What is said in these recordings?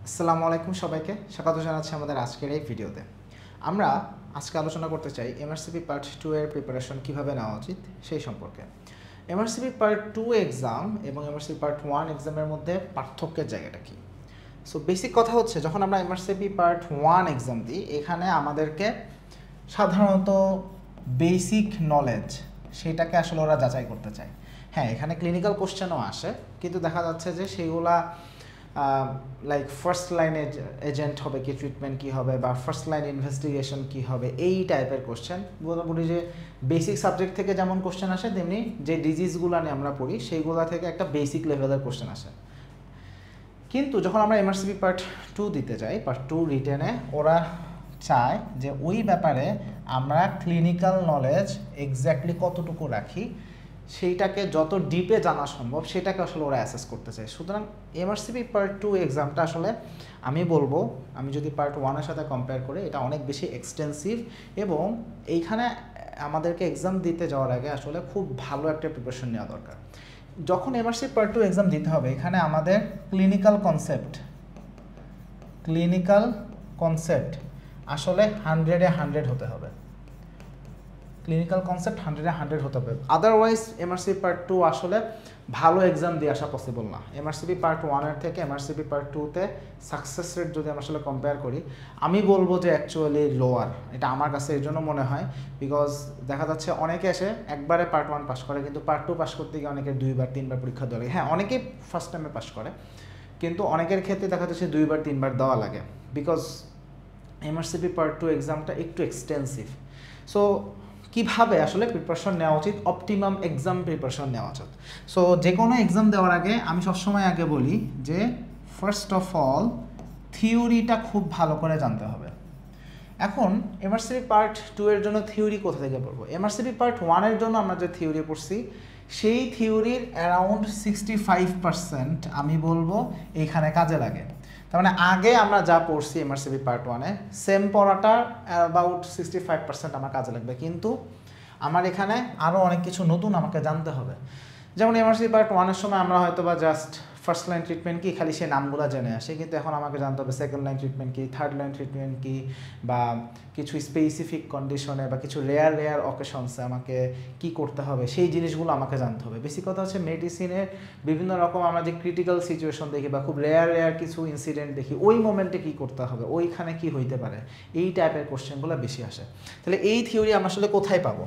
আসসালামু আলাইকুম সবাইকে স্বাগত জানাচ্ছি আমাদের আজকের এই ভিডিওতে। আমরা আজকে আলোচনা করতে চাই এমআরসিপি পার্ট 2 এর প্রিপারেশন কিভাবে নেওয়া উচিত সেই সম্পর্কে। এমআরসিপি পার্ট 2 এক্সাম এবং এমআরসিপি পার্ট 1 এক্সামের মধ্যে পার্থক্যের জায়গাটা কি? সো বেসিক কথা হচ্ছে, যখন আমরা এমআরসিপি পার্ট 1 এক্সাম দিই, এখানে আমাদেরকে সাধারণত বেসিক নলেজ সেটাকে আসলে ওরা যাচাই করতে চায়। হ্যাঁ, এখানে ক্লিনিক্যাল কোশ্চেনও আসে, কিন্তু দেখা যাচ্ছে যে সেইগুলা লাইক ফার্স্ট লাইন এজেন্ট হবে কি, ট্রিটমেন্ট কী হবে, বা ফার্স্ট লাইন ইনভেস্টিগেশন কী হবে, এই টাইপের কোশ্চেন। মোটামুটি যে বেসিক সাবজেক্ট থেকে যেমন কোশ্চেন আসে, তেমনি যে ডিজিজগুলো নিয়ে আমরা পড়ি সেইগুলো থেকে একটা বেসিক লেভেলের কোশ্চেন আসে। কিন্তু যখন আমরা এমআরসিপি পার্ট 2 দিতে যাই, পার্ট 2 রিটেনে ওরা চায় যে ওই ব্যাপারে আমরা ক্লিনিক্যাল নলেজ এক্স্যাক্টলি কতটুকু রাখি, সেইটাকে যত ডিপে জানা সম্ভব সেটাকে আসলে ওরা অ্যাসেস করতে চায়। সুতরাং এমআরসিপি পার্ট 2 এক্সামটা আসলে আমি বলবো, আমি যদি পার্ট 1-এর সাথে কম্পেয়ার করি, এটা অনেক বেশি এক্সটেন্সিভ, এবং এইখানে আমাদেরকে এক্সাম দিতে যাওয়ার আগে আসলে খুব ভালো একটা প্রিপারেশন নেওয়া দরকার। যখন এমআরসিপি পার্ট 2 এক্সাম দিতে হবে, এখানে আমাদের ক্লিনিক্যাল কনসেপ্ট আসলে 100-এ 100 হতে হবে। ক্লিনিক্যাল কনসেপ্ট 100-এ 100 হতে হবে, আদারওয়াইজ এমআরসিপি পার্ট 2 আসলে ভালো এক্সাম দিয়ে আসা পসিবল না। এমআরসিপি পার্ট 1-এর থেকে এমআরসিপি পার্ট 2-তে সাকসেস রেট যদি আমরা আসলে কম্পেয়ার করি, আমি বলবো যে অ্যাকচুয়ালি লোয়ার। এটা আমার কাছে এই জন্য মনে হয়, বিকজ দেখা যাচ্ছে অনেকে এসে একবারে পার্ট 1 পাস করে, কিন্তু পার্ট 2 পাস করতে গিয়ে অনেকের 2বার 3বার পরীক্ষা দেওয়া লাগে। হ্যাঁ, অনেকেই ফার্স্ট টাইমে পাস করে, কিন্তু অনেকের ক্ষেত্রে দেখা যাচ্ছে 2বার 3বার দেওয়া লাগে, বিকজ এমআরসিপি পার্ট 2 এক্সামটা একটু এক্সটেন্সিভ। সো কীভাবে আসলে প্রিপারেশন নেওয়া উচিত, অপটিমাম এক্সাম প্রিপারেশন নেওয়া উচিত। সো যে কোনো এক্সাম দেওয়ার আগে আমি সবসময় আগে বলি যে ফার্স্ট অফ অল থিওরিটা খুব ভালো করে জানতে হবে। এখন এমআরসিপি পার্ট 2 এর জন্য থিওরি কোথা থেকে পড়বো? এমআরসিপি পার্ট 1 এর জন্য আমরা যে থিওরি পড়ছি, সেই থিওরির অ্যারাউন্ড 65% আমি বলবো এইখানে কাজে লাগে। তার মানে আগে আমরা যা পড়ছি এমআরসিপি পার্ট 1-এ, সেম পড়াটা অ্যাবাউট 65% আমার কাজে লাগবে, কিন্তু আমার এখানে আরও অনেক কিছু নতুন আমাকে জানতে হবে। যেমন এমআরসিপি পার্ট 1-এর সময় আমরা হয়তো বা জাস্ট ফার্স্ট লাইন ট্রিটমেন্ট কি খালি সে নামগুলো জেনে আসে, কিন্তু এখন আমাকে জানতে হবে সেকেন্ড লাইন ট্রিটমেন্ট কি, থার্ড লাইন ট্রিটমেন্ট কি, বা কিছু স্পেসিফিক কন্ডিশনে বা কিছু রেয়ার অকেশনসে আমাকে কি করতে হবে, সেই জিনিসগুলো আমাকে জানতে হবে। বেসিক কথা হচ্ছে, মেডিসিনের বিভিন্ন রকম আমরা যে ক্রিটিক্যাল সিচুয়েশন দেখি বা খুব রেয়ার কিছু ইনসিডেন্ট দেখি, ওই মোমেন্টে কী করতে হবে, ওইখানে কি হইতে পারে, এই টাইপের কোশ্চেনগুলো বেশি আসে। তাহলে এই থিওরি আমরা আসলে কোথায় পাবো?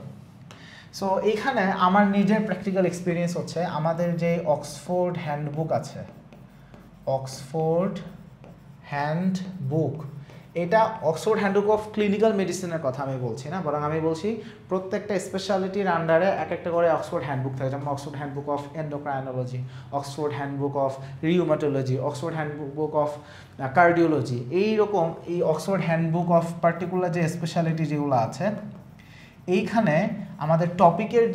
সো এইখানে আমার নিজের প্র্যাকটিক্যাল এক্সপিরিয়েন্স হচ্ছে, আমাদের যে অক্সফোর্ড হ্যান্ডবুক আছে, অক্সফোর্ড হ্যান্ডবুক, এটা অক্সফোর্ড হ্যান্ডবুক অফ ক্লিনিক্যাল মেডিসিনের কথা আমি বলছি না, বরং আমি বলছি প্রত্যেকটা স্পেশালিটির আন্ডারে এক একটা করে অক্সফোর্ড হ্যান্ডবুক থাকে। যেমন Oxford handbook of endocrinology, Oxford handbook of rheumatology, Oxford handbook of cardiology, এইরকম এই অক্সফোর্ড হ্যান্ডবুক অফ পার্টিকুলার যে স্পেশালিটি যেগুলো আছে, এইখানে আমাদের টপিকের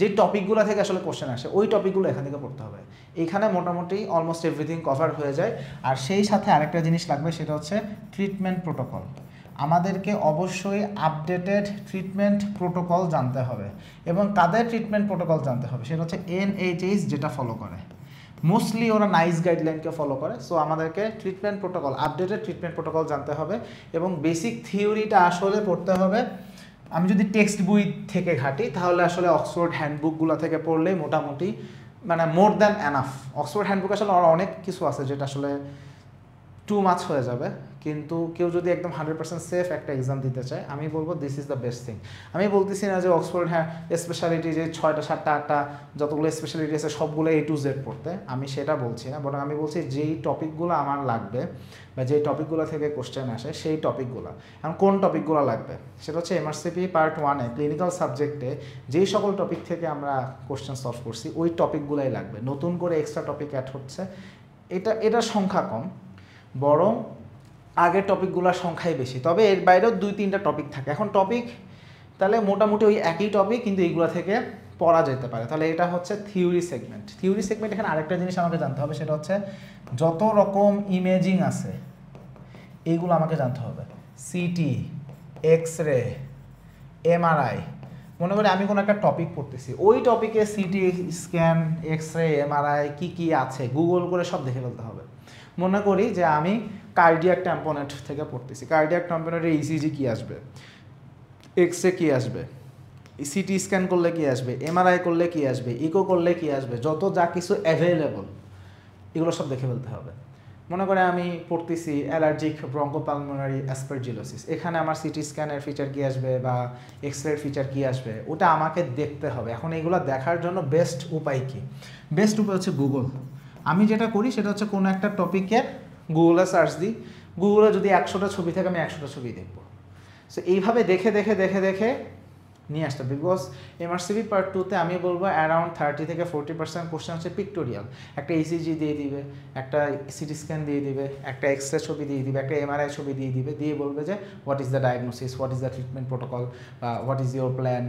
যেই টপিকগুলো থেকে আসলে কোশ্চেন আসে, ওই টপিকগুলো এখান থেকে পড়তে হবে। এইখানে মোটামুটি অলমোস্ট এভরিথিং কভার হয়ে যায়। আর সেই সাথে আরেকটা জিনিস লাগবে, সেটা হচ্ছে ট্রিটমেন্ট প্রোটোকল। আমাদেরকে অবশ্যই আপডেটেড ট্রিটমেন্ট প্রোটোকল জানতে হবে, এবং কাদের ট্রিটমেন্ট প্রোটোকল জানতে হবে সেটা হচ্ছে NHS যেটা ফলো করে। মোস্টলি ওরা নাইস গাইডলাইনকে ফলো করে। সো আমাদেরকে treatment protocol, updated treatment protocol জানতে হবে, এবং বেসিক থিওরিটা আসলে পড়তে হবে। আমি যদি টেক্সট বই থেকে ঘাঁটি, তাহলে আসলে অক্সফোর্ড হ্যান্ডবুকগুলো থেকে পড়লেই মোটামুটি মানে more than enough. Oxford handbook আসলে অনেক কিছু আছে যেটা আসলে টু মাচ হয়ে যাবে, কিন্তু কেউ যদি একদম 100% সেফ একটা এক্সাম দিতে চায়, আমি বলবো this is the best thing. আমি বলতেছি না যে অক্সফোর্ড স্পেশালিটি যে 6টা 7টা 8টা যতগুলো স্পেশালিটি আছে সবগুলো A to Z পড়তে, আমি সেটা বলছি না, বরং আমি বলছি যেই টপিকগুলো আমার লাগবে বা যেই টপিকগুলো থেকে কোশ্চেন আসে সেই টপিকগুলো। এখন কোন টপিকগুলো লাগবে সেটা হচ্ছে এমআরসিপি পার্ট 1-এ ক্লিনিক্যাল সাবজেক্টে যেই সকল টপিক থেকে আমরা কোশ্চেন সলভ করছি, ওই টপিকগুলোই লাগবে। নতুন করে এক্সট্রা টপিক অ্যাড হচ্ছে, এটার সংখ্যা কম, বরং আগের টপিকগুলোর সংখ্যাই বেশি। তবে এর বাইরেও 2-3টা টপিক থাকে। এখন টপিক তাহলে মোটামুটি ওই একই টপিক, কিন্তু এইগুলো থেকে পড়া যেতে পারে। তাহলে এটা হচ্ছে থিওরি সেগমেন্ট। এখানে আরেকটা জিনিস আমাকে জানতে হবে, সেটা হচ্ছে যত রকম ইমেজিং আছে এইগুলো আমাকে জানতে হবে। সিটি, এক্স রে, MRI, মনে করি আমি কোনো একটা টপিক পড়তেছি, ওই টপিকে CT scan, X ray, MRI কী কী আছে গুগল করে সব দেখে ফেলতে হবে। মনে করি যে আমি কার্ডিয়াক ট্যাম্পোনেট থেকে পড়তেছি, কার্ডিয়াক ট্যাম্পোনেটের ইসিজি কী আসবে, এক্স রে কী আসবে, সিটি স্ক্যান করলে কী আসবে, এমআরআই করলে কী আসবে, ইকো করলে কী আসবে, যত যা কিছু অ্যাভেলেবল এগুলো সব দেখে ফেলতে হবে। মনে করে আমি পড়তেছি অ্যালার্জিক ব্রঙ্কোপালমোনারি অ্যাসপারজিলোসিস, এখানে আমার সিটি স্ক্যানের ফিচার কী আসবে বা এক্স রের ফিচার কী আসবে ওটা আমাকে দেখতে হবে। এখন এইগুলো দেখার জন্য বেস্ট উপায় কী? বেস্ট উপায় হচ্ছে গুগল। আমি যেটা করি সেটা হচ্ছে কোনো একটা টপিকের গুগলে সার্চ দিই, গুগলে যদি 100টা ছবি থাকে আমি 100টা ছবি দেখব। সো এইভাবে দেখে দেখে দেখে দেখে নিয়ে আসতে, বিকজ এমআরসিবি পার্ট 2তে আমি বলবো অ্যারাউন্ড 30 থেকে 40% কোশ্চেন হচ্ছে পিক্টোরিয়াল। একটা ইসিজি দিয়ে দিবে, একটা সিটি স্ক্যান দিয়ে দিবে, একটা এক্স রে ছবি দিয়ে দিবে, একটা এমআরআই ছবি দিয়ে দিবে, দিয়ে বলবে যে what is the diagnosis, what is the treatment protocol, what is your plan,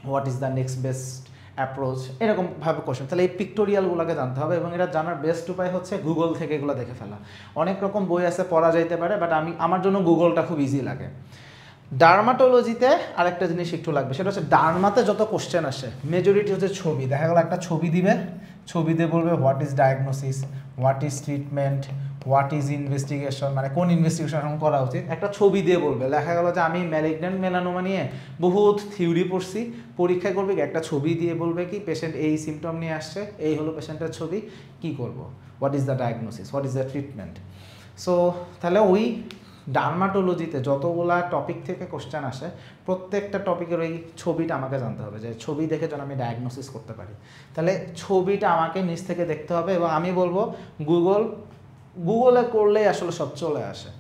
what is the next best approach, এরকমভাবে কোশ্চেন। তাহলে এই পিক্টোরিয়ালগুলোকে জানতে হবে এবং এটা জানার বেস্ট উপায় হচ্ছে গুগল থেকে এগুলো দেখে ফেলা। অনেক রকম বই আছে পড়া যাইতে পারে, বাট আমার জন্য গুগলটা খুব ইজি লাগে। ডার্মাটোলজিতে আরেকটা জিনিস একটু লাগবে, সেটা হচ্ছে ডার্মাতে যত কোশ্চেন আসে মেজরিটি হচ্ছে ছবি। দেখা গেলো একটা ছবি দিবে, ছবি দিয়ে বলবে what is diagnosis, what is treatment, what is investigation, মানে কোন ইনভেস্টিগেশন করা উচিত, একটা ছবি দিয়ে বলবে। দেখা গেলো যে আমি ম্যালিগন্যান্ট মেলানোমা নিয়ে বহুত থিওরি পড়ছি, পরীক্ষা করবে কি একটা ছবি দিয়ে বলবে কি পেশেন্ট এই সিমটম নিয়ে আসছে, এই হলো পেশেন্টের ছবি, কি করব, what is the diagnosis, what is the treatment. So তাহলে ওই ডার্মাটোলজিতে যতগুলা টপিক থেকে কোশ্চেন আসে প্রত্যেকটা টপিকের ওই ছবিটা আমাকে জানতে হবে, যে ছবি দেখে যেন আমি ডায়াগনোসিস করতে পারি। তাহলে ছবিটা আমাকে নিজ থেকে দেখতে হবে এবং আমি বলবো গুগলে করলেই আসলে সব চলে আসে।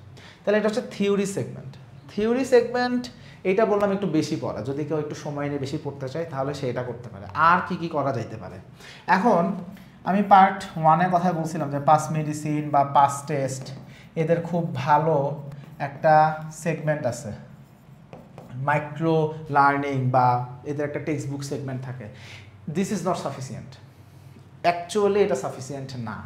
তাহলে এটা হচ্ছে থিওরি সেগমেন্ট। থিওরি সেগমেন্ট এটা বললাম একটু বেশি পড়া, যদি কেউ একটু সময় নিয়ে বেশি পড়তে চায় তাহলে সেটা করতে পারে। আর কি কি করা যাইতে পারে? এখন আমি পার্ট 1-এর কথা বলছিলাম যে পাস মেডিসিন বা পাস টেস্ট এদের খুব ভালো একটা সেগমেন্ট আছে, মাইক্রো লার্নিং বা এদের একটা টেক্সট বুক সেগমেন্ট থাকে। This is not sufficient, actually এটা সাফিসিয়েন্ট না।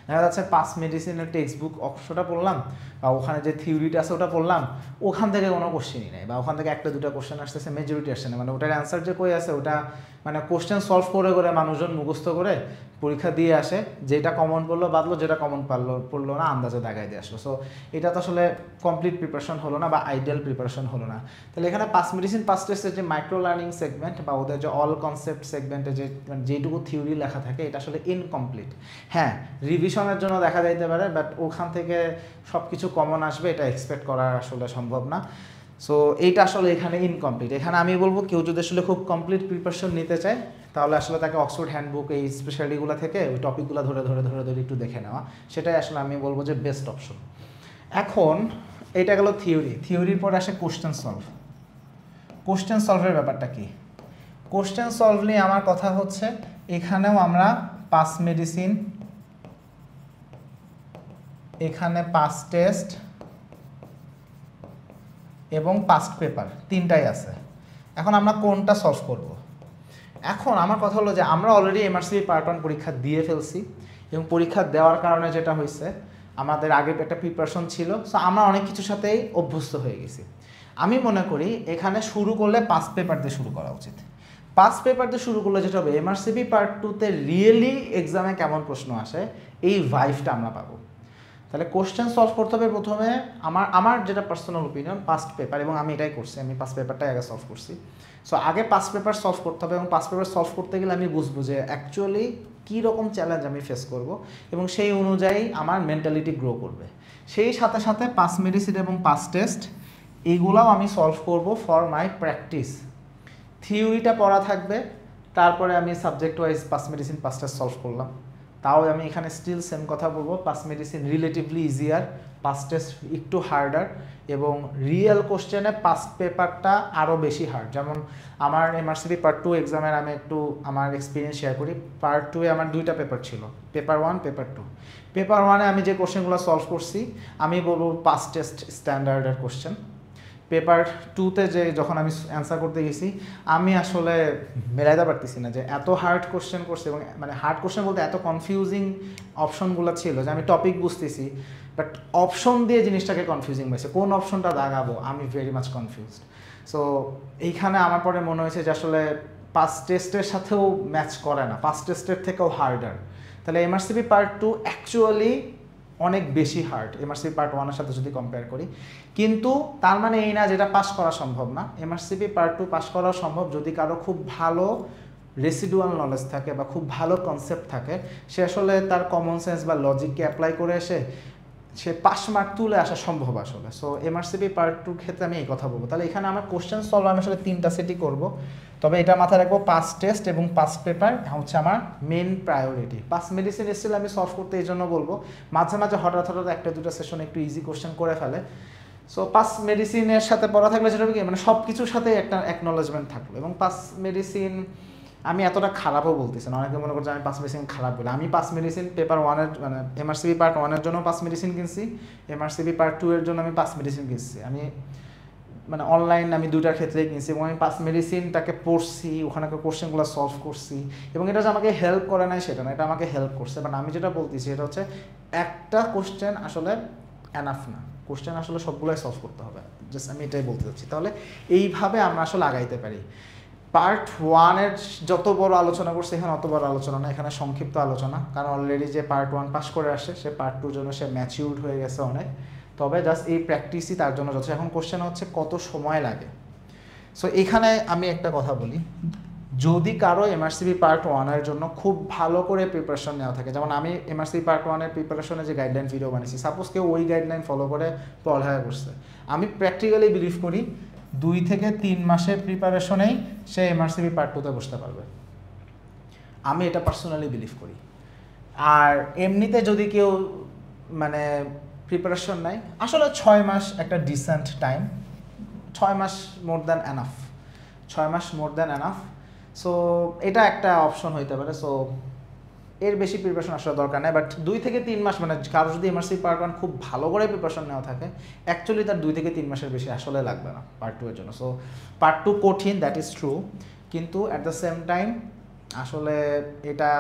দেখা যাচ্ছে পাস মেডিসিনের টেক্সট বুক অংশটা পড়লাম বা ওখানে যে থিওরিটা আছে ওটা পড়লাম, ওখান থেকে কোনো কোশ্চেনই নেই বা ওখান থেকে একটা দুটো কোশ্চেন আসতেছে, মেজরিটি আসছে না। মানে ওটার অ্যান্সার যে কই আছে ওটা মানে কোশ্চেন সলভ করে করে মানুষজন মুখস্থ করে পরীক্ষা দিয়ে আসে, যেটা কমন পড়লো বাদলো, যেটা কমন পড়লো না আন্দাজে দাগাই দিয়ে আসলো। সো এটা তো আসলে কমপ্লিট প্রিপারেশন হলো না বা আইডিয়াল প্রিপারেশন হলো না। তাহলে এখানে পাস মেডিসিন পাস টেস্টের যে মাইক্রো লার্নিং সেগমেন্ট বা ওদের যে অল কনসেপ্ট সেগমেন্টে যেটুকু থিওরি লেখা থাকে এটা আসলে ইনকমপ্লিট। হ্যাঁ, রিভিশনের জন্য দেখা যাইতে পারে, বাট ওখান থেকে সব কিছু কমন আসবে এটা এক্সপেক্ট করা আসলে সম্ভব না। সো এইটা আসলে এখানে ইনকমপ্লিট। এখানে আমি বলবো কেউ যদি আসলে খুব কমপ্লিট প্রিপারেশন নিতে চায় তাহলে আসলে তাকে অক্সফোর্ড হ্যান্ডবুক এই স্পেশালিটিগুলো থেকে ওই টপিকগুলো ধরে ধরে ধরে ধরে একটু দেখে নেওয়া, সেটাই আসলে আমি বলবো যে বেস্ট অপশন। এখন এটা গেল থিওরি। থিওরির পর আসে কোশ্চেন সলভ। কোশ্চেন সলভের ব্যাপারটা কি? কোশ্চেন সলভ নিয়ে আমার কথা হচ্ছে এখানেও আমরা পাস মেডিসিন, এখানে পাস টেস্ট এবং পাস্ট পেপার তিনটাই আছে। এখন আমরা কোনটা সলভ করব? এখন আমার কথা হলো যে আমরা অলরেডি এমআরসিবি পার্ট 1 পরীক্ষা দিয়ে ফেলছি এবং পরীক্ষা দেওয়ার কারণে যেটা হয়েছে আমাদের আগে একটা প্রিপারেশন ছিল, সো আমরা অনেক কিছুর সাথেই অভ্যস্ত হয়ে গেছি। আমি মনে করি এখানে শুরু করলে পাস্ট পেপার দিয়ে শুরু করা উচিত। পাস্ট পেপার দিয়ে শুরু করলে যেটা হবে এমআরসিবি পার্ট 2-তে রিয়েলি এক্সামে কেমন প্রশ্ন আসে এই ভাইভটা আমরা পাবো। তাহলে কোশ্চেন সলভ করতে হবে প্রথমে। আমার যেটা পার্সোনাল ওপিনিয়ন পাস্ট পেপার, এবং আমি এটাই করছি, আমি পাস্ট পেপারটাই আগে সলভ করছি। সো আগে পাস্ট পেপার সলভ করতে হবে এবং পাস্ট পেপার সলভ করতে গেলে আমি বুঝবো যে অ্যাকচুয়ালি কী রকম চ্যালেঞ্জ আমি ফেস করব এবং সেই অনুযায়ী আমার মেন্টালিটি গ্রো করবে। সেই সাথে সাথে পাস মেডিসিন এবং পাস টেস্ট এইগুলাও আমি সলভ করব ফর মাই প্র্যাকটিস। থিওরিটা পড়া থাকবে, তারপরে আমি subject wise pass medicine pass test solve করলাম। তাও আমি এখানে স্টিল সেম কথা বলবো, pass medicine relatively easier, pass test একটু হার্ডার এবং রিয়েল কোশ্চেনে পাস্ট পেপারটা আরও বেশি হার্ড। যেমন আমার এমআরসিবি পার্ট 2 এক্সামের আমি একটু আমার এক্সপিরিয়েন্স শেয়ার করি। পার্ট 2-এ আমার 2টা পেপার ছিল, পেপার 1 পেপার 2। পেপার 1-এ আমি যে কোশ্চেনগুলো সলভ করছি আমি বলবো পাস্ট টেস্ট স্ট্যান্ডার্ডের কোশ্চেন। পেপার 2-তে যে যখন আমি অ্যান্সার করতে গেছি আমি আসলে মেলাইতে পারতেছি না যে এত হার্ড কোশ্চেন করছে, এবং মানে হার্ড কোশ্চেন বলতে এত কনফিউজিং অপশনগুলো ছিল যে আমি টপিক বুঝতেছি বাট অপশন দিয়ে জিনিসটাকে কনফিউজিং হয়েছে, কোন অপশনটা দাগাবো আমি ভেরি মাচ কনফিউজড। সো এইখানে আমার পরে মনে হয়েছে যে আসলে পাস টেস্টের সাথেও ম্যাচ করে না, পাস টেস্টের থেকেও হার্ডার। তাহলে এমআরসিপি পার্ট 2 অ্যাকচুয়ালি অনেক বেশি হার্ড এমআরসিপি পার্ট 1-এর সাথে যদি কম্পেয়ার করি। কিন্তু তার মানে এই না যেটা পাস করা সম্ভব না। এমআরসিপি পার্ট 2 পাস করা সম্ভব যদি কারো খুব ভালো রেসিডুয়াল নলেজ থাকে বা খুব ভালো কনসেপ্ট থাকে, সে আসলে তার কমন সেন্স বা লজিককে অ্যাপ্লাই করে এসে সে পাস মার্ক তুলে আসা সম্ভব আসলে। সো এমআরসিপি পার্ট 2 ক্ষেত্রে আমি এই কথা বলবো। তাহলে এখানে আমার কোশ্চেন সলভ আমি আসলে 3টা সেটই করবো, তবে এটা মাথায় রাখবো পাস টেস্ট এবং পাস পেপার হচ্ছে আমার main priority. Past medicine still আমি সলভ করতে এই জন্য বলবো, মাঝে মাঝে হঠাৎ হঠাৎ 1-2টা সেশন একটু ইজি কোশ্চেন করে ফেলে। সো পাস মেডিসিনের সাথে পড়া থাকলে যেটা কি মানে সব কিছুর সাথে একটা অ্যাকনোলেজমেন্ট থাকলো। এবং পাস মেডিসিন আমি এতটা খারাপও বলতেছি না, অনেকে মনে করছে আমি পাস মেডিসিন খারাপ বলে। আমি পাস মেডিসিন পেপার 1-এর মানে এমআরসিপি পার্ট 1-এর জন্য পাস মেডিসিন কিনছি, এমআরসিপি পার্ট 2-এর জন্য আমি পাস মেডিসিন কিনছি। আমি মানে অনলাইন আমি দুটার ক্ষেত্রেই কিনছি এবং আমি পাস মেডিসিনটাকে পড়ছি, ওখানকার কোশ্চেনগুলো সলভ করছি। এবং এটা যে আমাকে হেল্প করে নাই সেটা না, এটা আমাকে হেল্প করছে। বাট আমি যেটা বলতেছি এটা হচ্ছে একটা কোশ্চেন আসলে এনাফ না, কোশ্চেন আসলে সবগুলোই সলভ করতে হবে। জাস্ট আমি এটাই বলতে চাচ্ছি। তাহলে এইভাবে আমরা আসলে আগাইতে পারি। পার্ট 1-এর যত বড় আলোচনা করছে এখানে অত বড় আলোচনা না, এখানে সংক্ষিপ্ত আলোচনা। কারণ অলরেডি যে পার্ট 1 পাস করে আসে সে পার্ট 2 জন্য সে ম্যাচিউরড হয়ে গেছে অনেক। তবে জাস্ট এই প্র্যাকটিসই তার জন্য যথেষ্ট। এখন কোশ্চেন হচ্ছে কত সময় লাগে। সো এখানে আমি একটা কথা বলি, যদি কারো এমআরসিপি পার্ট 1-এর জন্য খুব ভালো করে প্রিপারেশন নেওয়া থাকে, যেমন আমি এমআরসিপি পার্ট 1-এর প্রিপারেশনে যে গাইডলাইন ভিডিও বানিয়েছি, সাপোজ কেউ ওই গাইডলাইন ফলো করে পড়ালেখা করছে, আমি প্র্যাকটিক্যালি বিলিভ করি 2 থেকে 3 মাসের প্রিপারেশনেই সে এমআরসিপি পার্ট 2-তে বসতে পারবে। আমি এটা পার্সোনালি বিলিভ করি। আর এমনিতে যদি কেউ মানে প্রিপারেশন নেয়, আসলে 6 মাস একটা ডিসেন্ট টাইম, 6 মাস মোর দ্যান এনাফ, 6 মাস মোর দ্যান এনাফ। সো এটা একটা অপশন হইতে পারে। সো এর বেশি প্রিপারেশন আসলে দরকার নেই। বাট 2 থেকে 3 মাস মানে কারো যদি এমআরসিপি পার্ট 1 খুব ভালো করে প্রিপারেশন নেওয়া থাকে, অ্যাকচুয়ালি তার 2 থেকে 3 মাসের বেশি আসলে লাগবে না পার্ট 2-এর জন্য। সো পার্ট 2 কঠিন, দ্যাট ইজ ট্রু, কিন্তু অ্যাট দ্য সেম টাইম আসলে এটা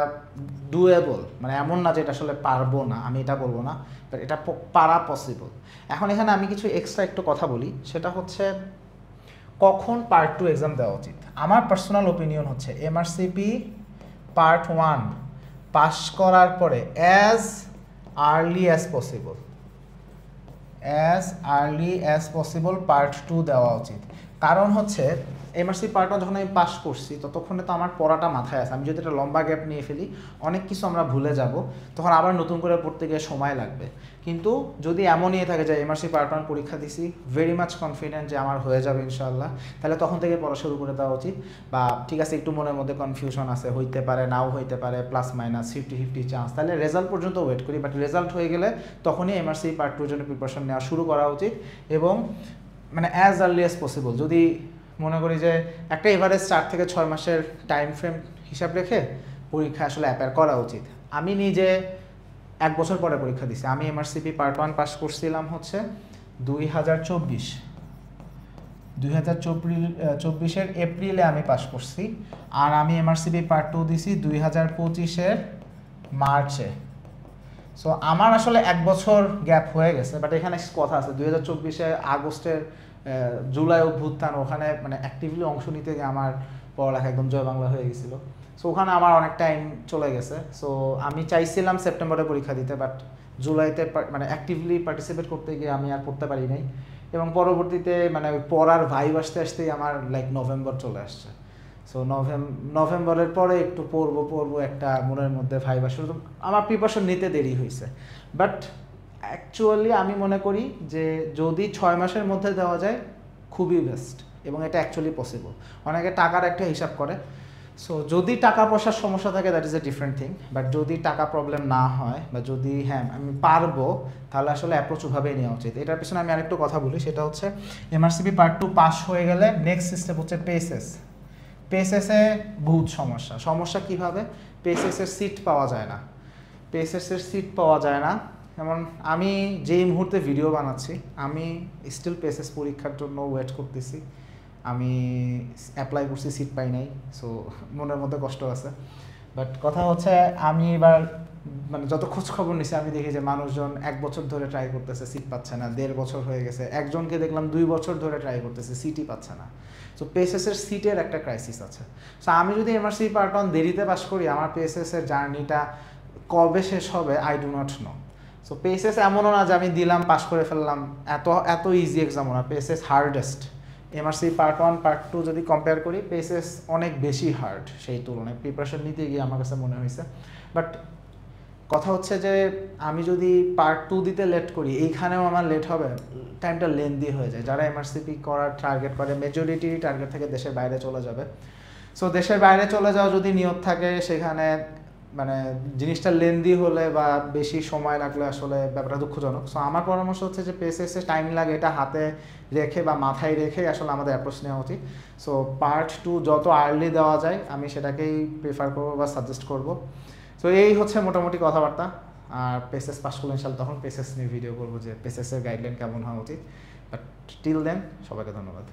ডুয়েবল। মানে এমন না যে এটা আসলে পারবো না, আমি এটা বলবো না, বাট এটা পারা পসিবল। এখন এখানে আমি কিছু এক্সট্রা একটু কথা বলি, সেটা হচ্ছে কখন পার্ট 2 এক্সাম দেওয়া উচিত। আমার পার্সোনাল ওপিনিয়ন হচ্ছে এমআরসিপি পার্ট 1 পাস করার পরে as early as possible part 2 দেওয়া উচিত। কারণ হচ্ছে এমআরসি পার্ট 1 যখন আমি পাস করছি ততক্ষণে তো আমার পড়াটা মাথায় আছে। আমি যদি একটা লম্বা গ্যাপ নিয়ে ফেলি অনেক কিছু আমরা ভুলে যাব, তখন আবার নতুন করে পড়তে গিয়ে সময় লাগবে। কিন্তু যদি এমনই থাকে যে এমআরসি পার্ট 1 পরীক্ষা দিছি, ভেরি মাচ কনফিডেন্ট যে আমার হয়ে যাবে ইনশাআল্লাহ, তাহলে তখন থেকে পড়া শুরু করে দেওয়া উচিত। বা ঠিক আছে একটু মনের মধ্যে কনফিউশন আছে, হইতে পারে নাও হইতে পারে, প্লাস মাইনাস 50-50 চান্স, তাহলে রেজাল্ট পর্যন্ত ওয়েট করি। বাট রেজাল্ট হয়ে গেলে তখনই এমআরসি পার্ট 2 জন্য প্রিপারেশন নেওয়া শুরু করা উচিত। এবং মানে অ্যাজ আর্লি অ্যাজ পসিবল, যদি মনে করি যে একটা এভারেজ 4 থেকে 6 মাসের টাইম ফ্রেম হিসাব রেখে পরীক্ষা আসলে অ্যাপিয়ার করা উচিত। আমি নিজে 1 বছর পরে পরীক্ষা দিছি। আমি এমআরসিপি পার্ট 1 পাস করছিলাম হচ্ছে 2024-এর এপ্রিলে আমি পাস করছি। আর আমি এমআরসিপি পার্ট 2 দিছি 2025-এর মার্চে। সো আমার আসলে 1 বছর গ্যাপ হয়ে গেছে। বাট এখানে কথা আছে, 2024-এ আগস্টের জুলাই অভ্যুত্থান, ওখানে মানে অ্যাক্টিভলি অংশ নিতে গিয়ে আমার পড়ালেখা একদম জয় বাংলা হয়ে গেছিলো। সো ওখানে আমার অনেক টাইম চলে গেছে। সো আমি চাইছিলাম সেপ্টেম্বরে পরীক্ষা দিতে, বাট জুলাইতে মানে অ্যাক্টিভলি পার্টিসিপেট করতে গিয়ে আমি আর পড়তে পারি নাই। এবং পরবর্তীতে মানে পড়ার ভাইব আসতে আসতেই আমার লাইক নভেম্বর চলে আসছে। সো নভেম্বরের পরে একটু পড়বো একটা মনের মধ্যে ভাইব আসে, আমার প্রিপারেশন নিতে দেরি হয়েছে। বাট অ্যাকচুয়ালি আমি মনে করি যে যদি 6 মাসের মধ্যে দেওয়া যায় খুবই বেস্ট, এবং এটা অ্যাকচুয়ালি পসিবল। অনেকে টাকার একটা হিসাব করে। সো যদি টাকা পয়সার সমস্যা থাকে that is a different thing. But যদি টাকা প্রবলেম না হয় বা যদি হ্যাঁ আমি পারবো, তাহলে আসলে অ্যাপ্রোচ ওভাবেই নেওয়া উচিত। এটার পিছনে আমি আরেকটু কথা বলি, সেটা হচ্ছে এমআরসিপি পার্ট 2 পাস হয়ে গেলে নেক্সট স্টেপ হচ্ছে পেএসএসে বহুত সমস্যা কীভাবে? পেএসএসের সিট পাওয়া যায় না। যেমন আমি যেই মুহূর্তে ভিডিও বানাচ্ছি আমি স্টিল পেএসএস পরীক্ষার জন্য ওয়েট করতেছি। আমি অ্যাপ্লাই করছি, সিট পাই নাই। সো মনের মধ্যে কষ্ট আছে। বাট কথা হচ্ছে আমি এবার মানে যত খোঁজ খবর নিছি আমি দেখি যে মানুষজন 1 বছর ধরে ট্রাই করতেছে, সিট পাচ্ছে না, 1.5 বছর হয়ে গেছে, একজনকে দেখলাম 2 বছর ধরে ট্রাই করতেছে, সিটই পাচ্ছে না। সো পিএসএসের সিটের একটা ক্রাইসিস আছে। সো আমি যদি এমআরসি পার্ট 1 দেরিতে পাস করি, আমার পিএসএসের জার্নিটা কবে শেষ হবে I do not know. So PSS এমনও না যে আমি দিলাম পাস করে ফেললাম, এত ইজি এক্সামও না, PSS hardest. MRC part 1 part 2 যদি কম্পেয়ার করি, পিএসএস অনেক বেশি হার্ড সেই তুলনায়, প্রিপারেশন নিতে গিয়ে আমার কাছে মনে হয়েছে। বাট কথা হচ্ছে যে আমি যদি পার্ট 2 দিতে লেট করি, এইখানেও আমার লেট হবে, টাইমটা লেন্দি হয়ে যায়। যারা এমআরসিপি করার টার্গেট করে মেজরিটি টার্গেট থেকে দেশের বাইরে চলে যাবে। সো দেশের বাইরে চলে যাওয়া যদি নিয়ত থাকে, সেখানে মানে জিনিসটা লেন্দি হলে বা বেশি সময় লাগলে আসলে ব্যাপারটা দুঃখজনক। সো আমার পরামর্শ হচ্ছে যে পিএসএসে টাইম লাগে এটা হাতে রেখে বা মাথায় রেখে আসলে আমাদের অ্যাপ্রোচ নেওয়া উচিত। সো পার্ট 2 যত আর্লি দেওয়া যায় আমি সেটাকেই প্রেফার করবো বা সাজেস্ট করবো। তো এই হচ্ছে মোটামুটি কথাবার্তা। আর পিএসএস পাস করলে ইনশাল্লাহ তখন পিএসএস নিয়ে ভিডিও করবো যে পিএসএস এর গাইডলাইন কেমন হওয়া উচিত। বাট টিল দেন সবাইকে ধন্যবাদ।